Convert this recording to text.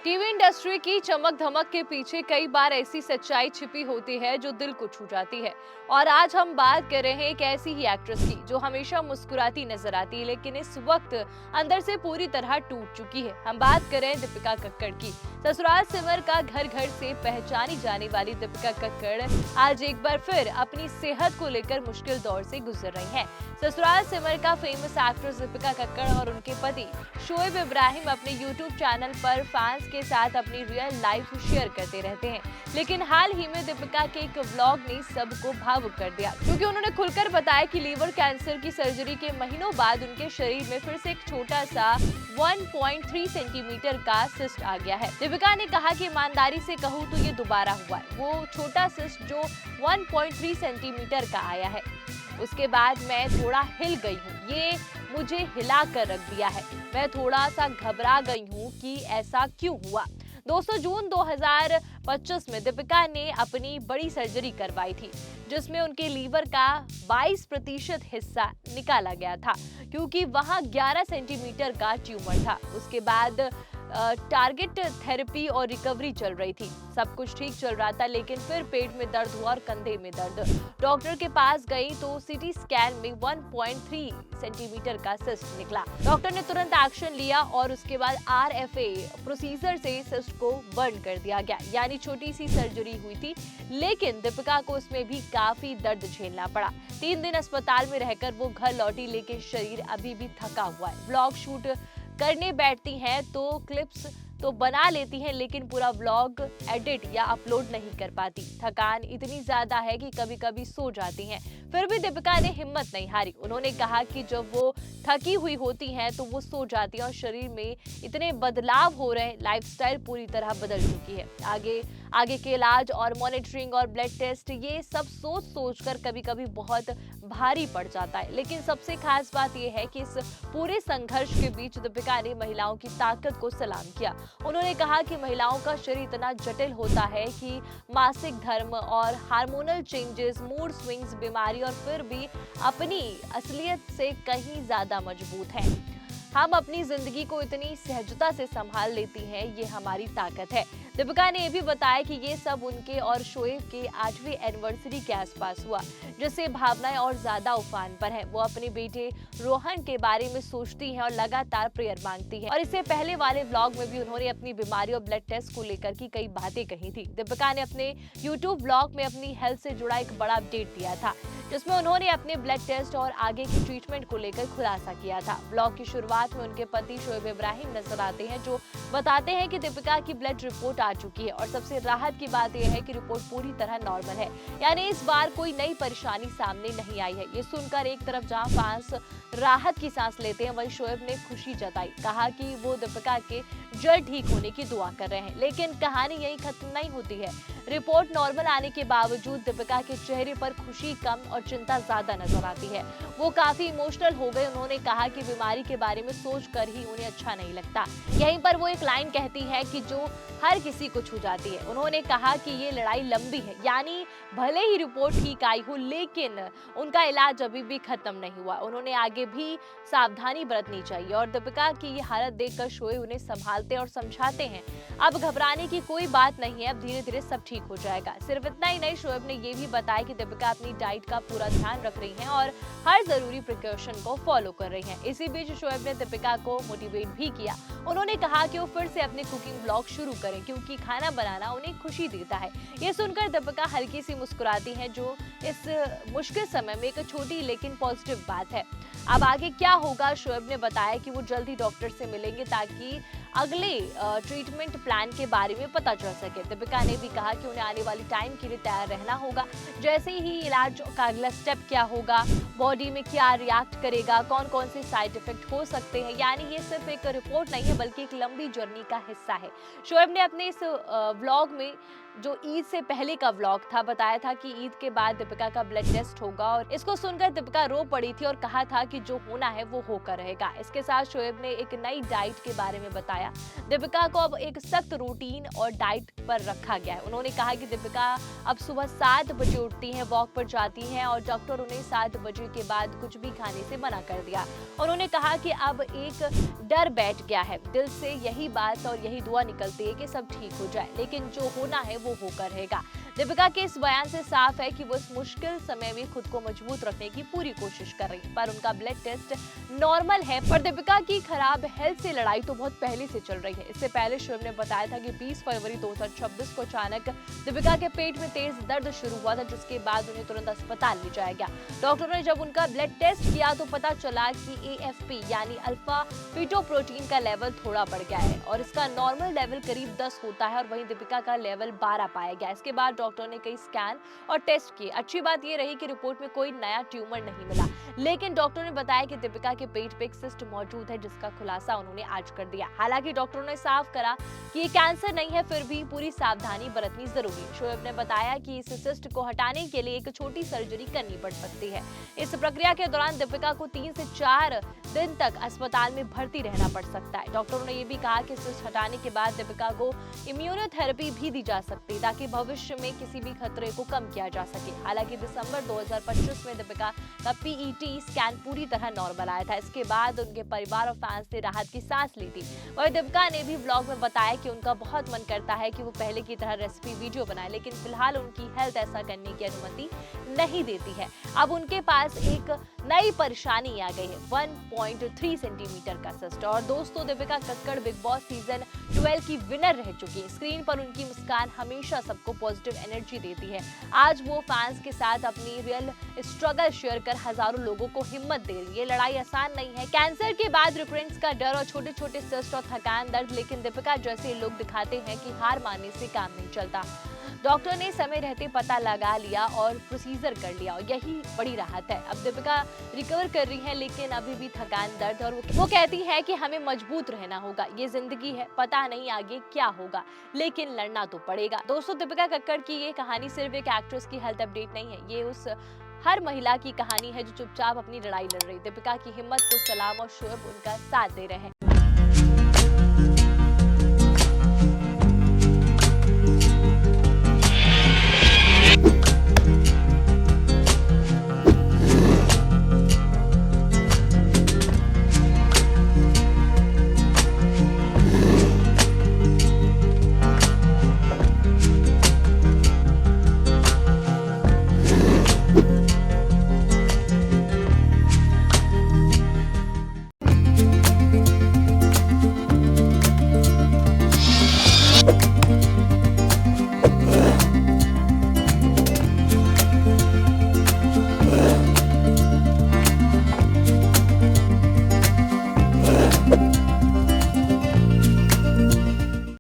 TV industry की चमक धमक के पीछे कई बार ऐसी सच्चाई छिपी होती है जो दिल को छू जाती है। और आज हम बात कर रहे हैं एक ऐसी ही एक्ट्रेस की जो हमेशा मुस्कुराती नजर आती है लेकिन इस वक्त अंदर से पूरी तरह टूट चुकी है। हम बात कर रहे हैं दीपिका कक्कड़ की। ससुराल सिमर का घर घर से पहचानी जाने वाली दीपिका कक्कड़ आज एक बार फिर अपनी सेहत को लेकर मुश्किल दौर से गुजर रही हैं। ससुराल सिमर का फेमस एक्ट्रेस दीपिका कक्कड़ और उनके पति शोएब इब्राहिम अपने यूट्यूब चैनल पर फैंस के साथ अपनी रियल लाइफ शेयर करते रहते हैं, लेकिन हाल ही में दीपिका के एक व्लॉग ने सबको भावुक कर दिया क्योंकि उन्होंने खुलकर बताया कि लीवर कैंसर की सर्जरी के महीनों बाद उनके शरीर में फिर से एक छोटा सा 1.3 सेंटीमीटर का सिस्ट आ गया है। दीपिका ने कहा कि ईमानदारी से कहूँ तो ये दोबारा हुआ है। वो छोटा सिस्ट जो 1.3 सेंटीमीटर का आया है, उसके बाद मैं थोड़ा हिल गई हूँ। ये मुझे हिला कर रख दिया है। मैं थोड़ा सा घबरा गई हूँ कि ऐसा क्यों हुआ। दोस्तों, जून 2025 में दीपिका ने अपनी बड़ी सर्जरी करवाई थी जिसमें उनके लीवर का 22% हिस्सा निकाला गया था क्योंकि वहां 11 सेंटीमीटर का ट्यूमर था। उसके बाद टारगेट थेरेपी और रिकवरी चल रही थी। सब कुछ ठीक चल रहा था, लेकिन फिर पेट में दर्द हुआ और कंधे में दर्द। डॉक्टर के पास गई तो सीटी स्कैन में 1.3 सेंटीमीटर का सिस्ट निकला। डॉक्टर ने तुरंत एक्शन लिया और उसके बाद RFA प्रोसीजर से सिस्ट को बर्न कर दिया गया, यानी छोटी सी सर्जरी हुई थी, लेकिन दीपिका को उसमें भी काफी दर्द झेलना पड़ा। 3 दिन अस्पताल में रहकर वो घर लौटी, लेकिन शरीर अभी भी थका हुआ है। व्लॉग शूट करने बैठती हैं तो क्लिप्स तो बना लेती हैं, लेकिन पूरा व्लॉग एडिट या अपलोड नहीं कर पाती। थकान इतनी ज्यादा है कि कभी कभी सो जाती हैं। फिर भी दीपिका ने हिम्मत नहीं हारी। उन्होंने कहा कि जब वो थकी हुई होती हैं तो वो सो जाती हैं और शरीर में इतने बदलाव हो रहे हैं, लाइफस्टाइल पूरी तरह बदल चुकी है। आगे के इलाज और मॉनिटरिंग और ब्लड टेस्ट, ये सब सोच सोच कर कभी कभी बहुत भारी पड़ जाता है। लेकिन सबसे खास बात यह है कि इस पूरे संघर्ष के बीच दीपिका ने महिलाओं की ताकत को सलाम किया। उन्होंने कहा कि महिलाओं का शरीर इतना जटिल होता है कि मासिक धर्म और हार्मोनल चेंजेस, मूड स्विंग्स, बीमारी, और फिर भी अपनी असलियत से कहीं ज्यादा मजबूत है। हम अपनी जिंदगी को इतनी सहजता से संभाल लेती हैं, ये हमारी ताकत है। दीपिका ने यह भी बताया कि ये सब उनके और शोएब के 8वीं एनिवर्सरी के आसपास हुआ, जिससे भावनाएं और ज्यादा उफान पर हैं। वो अपने बेटे रोहन के बारे में सोचती हैं और लगातार प्रेयर मांगती हैं। और इससे पहले वाले व्लॉग में भी उन्होंने अपनी बीमारी और ब्लड टेस्ट को लेकर की कई बातें कही थी। दीपिका ने अपने यूट्यूब व्लॉग में अपनी हेल्थ से जुड़ा एक बड़ा अपडेट दिया था, जिसमें उन्होंने अपने ब्लड टेस्ट और आगे की ट्रीटमेंट को लेकर खुलासा किया था। ब्लॉग की शुरुआत में उनके पति शोएब इब्राहिम नजर आते हैं, जो बताते हैं कि दीपिका की ब्लड रिपोर्ट आ चुकी है और सबसे राहत की बात यह है कि रिपोर्ट पूरी तरह नॉर्मल है, यानी इस बार कोई नई परेशानी सामने नहीं आई है। ये सुनकर एक तरफ जहां फैंस राहत की सांस लेते हैं, वहीं शोएब ने खुशी जताई। कहा कि वो दीपिका के जल्द ठीक होने की दुआ कर रहे हैं। लेकिन कहानी यही खत्म नहीं होती है। रिपोर्ट नॉर्मल आने के बावजूद दीपिका के चेहरे पर खुशी कम और चिंता ज्यादा नजर आती है। वो काफी इमोशनल हो गए। उन्होंने कहा कि बीमारी के बारे में सोचकर ही उन्हें अच्छा नहीं लगता। यहीं पर वो एक लाइन कहती है कि जो हर किसी को छू जाती है। उन्होंने कहा कि ये लड़ाई लंबी है, यानी भले ही रिपोर्ट ठीक आई हो, लेकिन उनका इलाज अभी भी खत्म नहीं हुआ। उन्होंने आगे भी सावधानी बरतनी चाहिए और दीपिका की ये हालत देखकर शोएब उन्हें संभालते और समझाते हैं, अब घबराने की कोई बात नहीं है, अब धीरे धीरे सब ठीक हो जाएगा। सिर्फ इतना ही नहीं, शोएब ने ये भी बताया कि दीपिका अपनी डाइट का पूरा ध्यान रख रही हैं और हर जरूरी प्रिकॉशन को फॉलो कर रही हैं। इसी बीच शोएब ने दीपिका को मोटिवेट भी किया। उन्होंने कहा कि वो फिर से अपने कुकिंग ब्लॉग शुरू करें क्योंकि खाना बनाना उन्हें खुशी देता है। ये सुनकर दीपिका हल्की सी मुस्कुराती हैं, जो इस मुश्किल समय में एक छोटी लेकिन पॉजिटिव बात है। अब आगे क्या होगा, शोएब ने बताया कि वो जल्द ही डॉक्टर से मिलेंगे ताकि अगले ट्रीटमेंट प्लान के बारे में पता चल सके। दीपिका ने भी कहा कि उन्हें आने वाली टाइम के लिए तैयार रहना होगा, जैसे ही इलाज का अगला स्टेप क्या होगा, बॉडी में क्या रिएक्ट करेगा, कौन कौन से साइड इफेक्ट हो सकते हैं, यानी ये सिर्फ एक रिपोर्ट नहीं है बल्कि एक लंबी जर्नी का हिस्सा है। शोएब ने अपने इस व्लॉग में जो ईद से पहले का व्लॉग था, बताया था कि ईद के बाद दीपिका का ब्लड टेस्ट होगा और इसको सुनकर दीपिका रो पड़ी थी और कहा था कि जो होना है वो होकर रहेगा। इसके साथ शोएब ने एक नई डाइट के बारे में बताया। दीपिका को अब एक सख्त रूटीन और डाइट पर रखा गया है। उन्होंने कहा कि दीपिका अब सुबह 7 बजे उठती हैं, वॉक पर जाती हैं और डॉक्टर उन्हें 7 बजे के बाद कुछ भी खाने से मना कर दिया। उन्होंने कहा कि अब एक डर बैठ गया है, दिल से यही बात और यही दुआ निकलती है कि सब ठीक हो जाए, लेकिन जो होना है वो होकर रहेगा। दीपिका के इस बयान से साफ है कि वो इस मुश्किल समय में खुद को मजबूत रखने की पूरी कोशिश कर रही है, पर उनका ब्लड टेस्ट नॉर्मल है। पर दीपिका की खराब हेल्थ से लड़ाई तो बहुत पहले से चल रही है। इससे पहले शोएब ने बताया था कि 20 फरवरी 2026 को अचानक दीपिका के पेट में तेज दर्द शुरू हुआ था, जिसके बाद उन्हें तुरंत अस्पताल ले जाया गया। डॉक्टरों ने जब उनका ब्लड टेस्ट किया तो पता चला कि AFP यानी अल्फा फीटोप्रोटीन का लेवल थोड़ा बढ़ गया है और इसका नॉर्मल लेवल करीब 10 होता है और वहीं दीपिका का लेवल 12 पाया गया। इसके बाद डॉक्टर ने कई स्कैन और टेस्ट किए। अच्छी बात यह रही कि रिपोर्ट में कोई नया ट्यूमर नहीं मिला, लेकिन डॉक्टर ने बताया कि दीपिका के पेट पे एक सिस्ट मौजूद है, जिसका खुलासा उन्होंने आज कर दिया। हालांकि डॉक्टरों ने साफ करा कि ये कैंसर नहीं है, फिर भी पूरी सावधानी बरतनी जरूरी है। शोएब ने बताया कि इस सिस्ट को हटाने के लिए एक छोटी सर्जरी करनी पड़ सकती है। इस प्रक्रिया के दौरान दीपिका को 3 से 4 दिन तक अस्पताल में भर्ती रहना पड़ सकता है। डॉक्टरों ने ये भी कहा कि सिस्ट हटाने के बाद दीपिका को इम्यूनोथेरेपी भी दी जा सकती है, ताकि भविष्य में किसी भी खतरे को कम किया जा सके। हालांकि दिसंबर 2025 में दीपिका का PET स्कैन पूरी तरह नॉर्मल आया था। इसके बाद उनके परिवार और फैंस ने राहत की सांस ली थी। और दीपिका ने भी व्लॉग में बताया कि उनका बहुत मन करता है कि वो पहले की तरह रेसिपी वीडियो बनाए, लेकिन फिलहाल उनकी हेल्थ ऐसा करने की अनुमति नहीं देती है। अब उनके पास एक नई परेशानी आ गई है, 1.3 सेंटीमीटर का सिस्ट। और दोस्तों, Deepika Kakkar big boss season 12 की विनर रह चुकी है। स्क्रीन पर उनकी मुस्कान हमेशा सबको पॉजिटिव एनर्जी देती है। आज वो फैंस के साथ अपनी रियल स्ट्रगल शेयर कर हजारों लोगों को हिम्मत दे रही है। ये लड़ाई आसान नहीं है। कैंसर के बाद रिकरेंस का डर और छोटे छोटे सिस्ट और थकान दर्द, लेकिन दीपिका जैसे लोग दिखाते हैं कि हार मानने से काम नहीं चलता। डॉक्टर ने समय रहते पता लगा लिया और प्रोसीजर कर लिया और यही बड़ी राहत है। अब दीपिका रिकवर कर रही है, लेकिन अभी भी थकान दर्द, और वो कहती है कि हमें मजबूत रहना होगा। ये जिंदगी है, पता नहीं आगे क्या होगा, लेकिन लड़ना तो पड़ेगा। दोस्तों, दीपिका कक्कड़ की ये कहानी सिर्फ एक एक्ट्रेस की हेल्थ अपडेट नहीं है, ये उस हर महिला की कहानी है जो चुपचाप अपनी लड़ाई लड़ रही। दीपिका की हिम्मत को सलाम और शोएब उनका साथ दे रहे हैं।